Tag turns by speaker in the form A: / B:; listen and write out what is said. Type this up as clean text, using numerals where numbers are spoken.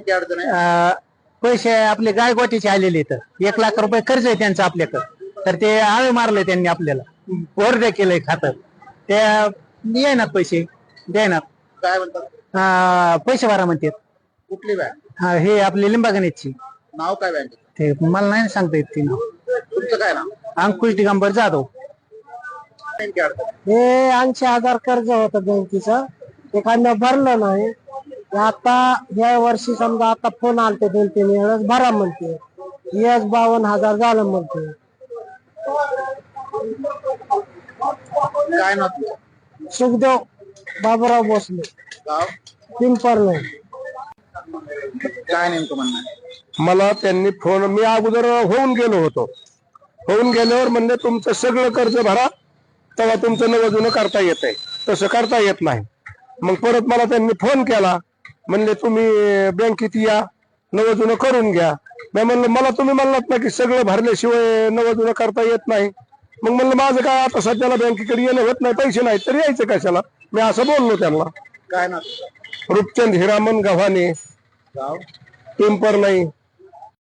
A: नेमकी अडचण आहे?
B: पैसे आपले गायगोटीचे आलेले तर 1,00,000 रुपये कर्ज आहे त्यांचं आपल्याकडं, तर ते आळे मारले त्यांनी आपल्याला, वर्ध्या केलंय खातं, त्या येणार पैसे देणार.
A: काय म्हणतात?
B: पैसे भरा म्हणतात.
A: कुठली बँक?
B: हे आपले लिंबागणेची.
A: नाव काय बँक?
B: ते मला नाही सांगता येत ते नाव.
A: तुमचं काय नाव?
B: अंकुश दिगंबर जाधव.
A: नेमकी अडचण?
B: हे 80,000 कर्ज होतं बँकेचं, एखाद्या भरलं नाही. आता या वर्षी समजा आता फोन आलते 2-3 वेळेस भरा म्हणते, 52,000 झालं म्हणते.
A: काय नाव तुझं?
B: सुखदेव बाबूराव भोसले,
A: गाव?
B: पिंपरणे.
A: काय नेमकं म्हणणं आहे?
C: मला त्यांनी फोन, मी अगोदर होऊन गेलो होतो, होऊन गेल्यावर म्हणले तुमचं सगळं कर्ज भरा तेव्हा तुमचं नवं जुनं करता येतंय, तसं करता येत नाही. मग परत मला त्यांनी फोन केला, म्हणले तुम्ही बँकेत या, नवं जुनं करून घ्या. मी म्हणलं मला तुम्ही म्हणलात ना की सगळं भरल्याशिवाय नवं जुनं करता येत नाही. मग म्हणलं माझं काय आता सध्याला बँकेकडे येणं होत नाही, पैसे नाही तर यायचं कशाला, मी असं बोललो त्यांना.
A: काय नाव तुझं?
C: रूपचंद हिरामन गव्हाणे,
A: गाव?
C: पिंपर नाही.